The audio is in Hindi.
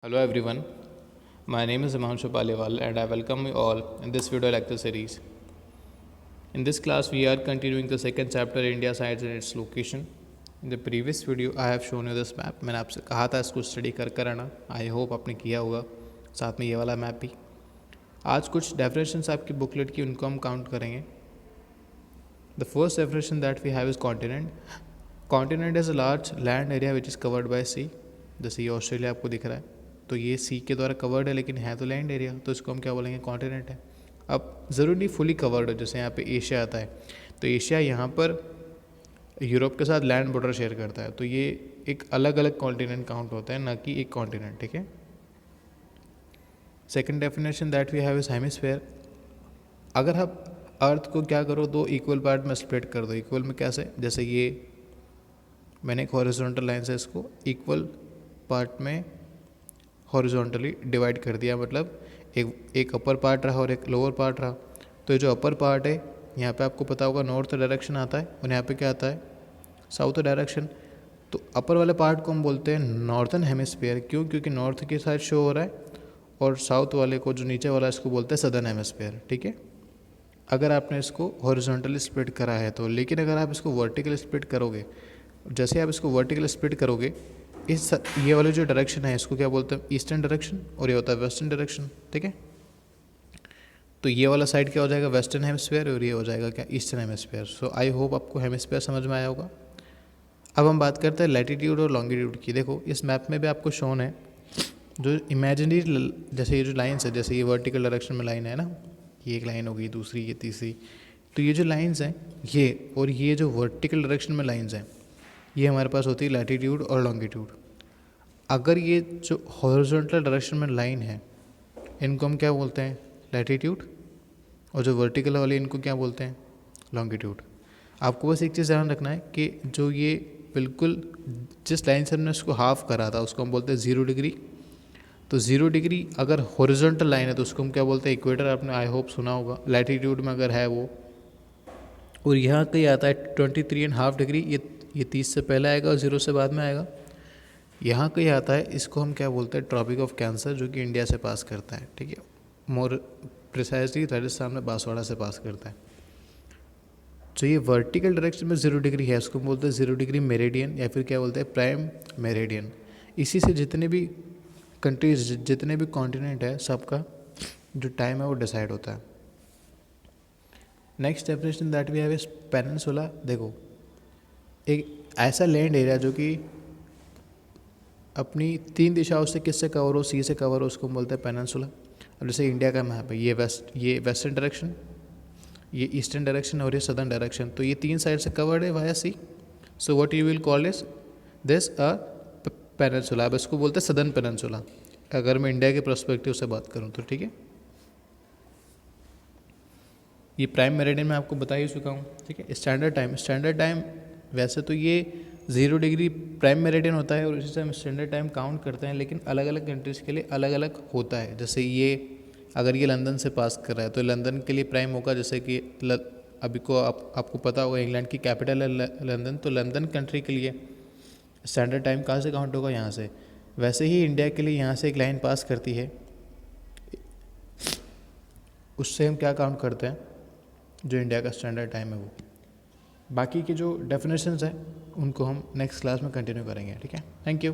Hello everyone, my name is Himanshu Paliwal and I welcome you all in this video lecture series. In this class, we are continuing the second chapter India sites and its location. In the previous video, I have shown you this map. मैंने आपसे कहा था इसको स्टडी कर आना. आई होप आपने किया होगा, साथ में ये वाला मैप भी. आज कुछ डेफिनेशंस आपकी बुकलेट की उनको हम काउंट करेंगे. The first definition that we have is continent. Continent is a large land area which is covered by sea. जैसे ये ऑस्ट्रेलिया आपको दिख रहा है, तो ये सी के द्वारा कवर्ड है लेकिन है तो लैंड एरिया, तो इसको हम क्या बोलेंगे, कॉन्टिनेंट है. अब ज़रूरी नहीं फुली कवर्ड हो, जैसे यहाँ पे एशिया आता है, तो एशिया यहाँ पर यूरोप के साथ लैंड बॉर्डर शेयर करता है, तो ये एक अलग अलग कॉन्टिनेंट काउंट होता है, ना कि एक कॉन्टिनेंट. ठीक है. Second definition that we have is hemisphere. अगर आप अर्थ को क्या करो, दो इक्वल पार्ट में स्प्लिट कर दो. इक्वल में कैसे, जैसे ये मैंने एक हॉरिजॉन्टल लाइन से इसको इक्वल पार्ट में हॉरिजॉन्टली डिवाइड कर दिया, मतलब एक अपर पार्ट रहा और एक लोअर पार्ट रहा. तो ये जो अपर पार्ट है, यहाँ पे आपको पता होगा नॉर्थ डायरेक्शन आता है और यहाँ पे क्या आता है, साउथ डायरेक्शन. तो अपर वाले पार्ट को हम बोलते हैं नॉर्थन हेमिस्फीयर. क्यों? क्योंकि नॉर्थ की साइड शो हो रहा है, और साउथ वाले को जो नीचे वाला है इसको बोलते हैं सदर्न हेमिस्फीयर. ठीक है, अगर आपने इसको हॉरिजॉन्टली स्प्लिट करा है तो. लेकिन अगर आप इसको वर्टिकल स्प्लिट करोगे, जैसे आप इसको वर्टिकल स्प्लिट करोगे, इस ये वाली जो डायरेक्शन है इसको क्या बोलते हैं, ईस्टर्न डायरेक्शन, और ये होता है वेस्टर्न डायरेक्शन. ठीक है, तो ये वाला साइड क्या हो जाएगा, वेस्टर्न हेमिस्फीयर, और ये हो जाएगा क्या, eastern hemisphere. So I hope आपको हेमिस्फीयर समझ में आया होगा. अब हम बात करते हैं लैटिट्यूड और लॉन्गिट्यूड की. देखो इस मैप में भी आपको शोन है जो इमेजिनरी, जैसे ये जो लाइन्स है, जैसे ये वर्टिकल डायरेक्शन में लाइन है ना, ये एक लाइन हो गई, दूसरी, ये तीसरी. तो ये जो लाइन्स हैं ये, और ये जो वर्टिकल डायरेक्शन में लाइन्स हैं, ये हमारे पास होती है लैटिट्यूड और लॉन्गिट्यूड. अगर ये जो हॉरिजॉन्टल डायरेक्शन में लाइन है, इनको हम क्या बोलते हैं, लैटिट्यूड, और जो वर्टिकल वाली इनको क्या बोलते हैं, लॉन्गिट्यूड. आपको बस एक चीज़ ध्यान रखना है कि जो ये बिल्कुल जिस लाइन से हमने उसको हाफ करा था उसको हम बोलते हैं 0 डिग्री. तो 0 डिग्री अगर हॉरिजॉन्टल लाइन है तो उसको हम क्या बोलते हैं, इक्वेटर. आपने आई होप सुना होगा. लैटिट्यूड में अगर है वो, और यहाँ कहीं आता है 23.5 डिग्री, ये 30 से पहले आएगा और 0 से बाद में आएगा. यहाँ कहीं आता है, इसको हम क्या बोलते हैं, ट्रॉपिक ऑफ कैंसर, जो कि इंडिया से पास करता है. ठीक है, मोर प्रिसाइजली राजस्थान में बांसवाड़ा से पास करता है. जो ये वर्टिकल डायरेक्शन में 0 डिग्री है उसको बोलते हैं 0 डिग्री मेरिडियन, या फिर क्या बोलते हैं, प्राइम मेरिडियन. इसी से जितने भी कंट्रीज, जितने भी कॉन्टिनेंट है, सबका जो टाइम है वो डिसाइड होता है. Next definition that we have is peninsula. देखो एक ऐसा लैंड एरिया जो कि अपनी 3 दिशाओं से किससे कवर हो, सी से कवर हो, उसको बोलते हैं पेनिनसुला. अब जैसे इंडिया का मैप है, ये वेस्टर्न डायरेक्शन, ये ईस्टर्न डायरेक्शन, और ये सदर्न डायरेक्शन. तो ये 3 साइड से कवर्ड है via sea. So what you will call is this a peninsula. अब इसको बोलते हैं सदर्न पेनिनसुला, अगर मैं इंडिया के पर्सपेक्टिव से बात करूँ तो. ठीक है, ये प्राइम मेरिडियन मैं आपको बता ही चुका हूँ. ठीक है, स्टैंडर्ड टाइम वैसे तो ये 0 डिग्री प्राइम मेरिडियन होता है, और इसी से हम स्टैंडर्ड टाइम काउंट करते हैं, लेकिन अलग अलग कंट्रीज़ के लिए अलग अलग होता है. जैसे ये अगर ये लंदन से पास कर रहा है तो लंदन के लिए प्राइम होगा. जैसे कि अभी को आपको पता होगा इंग्लैंड की कैपिटल है लंदन, तो लंदन कंट्री के लिए स्टैंडर्ड टाइम कहाँ से काउंट होगा, यहाँ से. वैसे ही इंडिया के लिए यहाँ से एक लाइन पास करती है, उससे हम क्या काउंट करते हैं, जो इंडिया का स्टैंडर्ड टाइम है वो. बाकी के जो डेफिनेशंस हैं उनको हम नेक्स्ट क्लास में कंटिन्यू करेंगे. ठीक है, थैंक यू.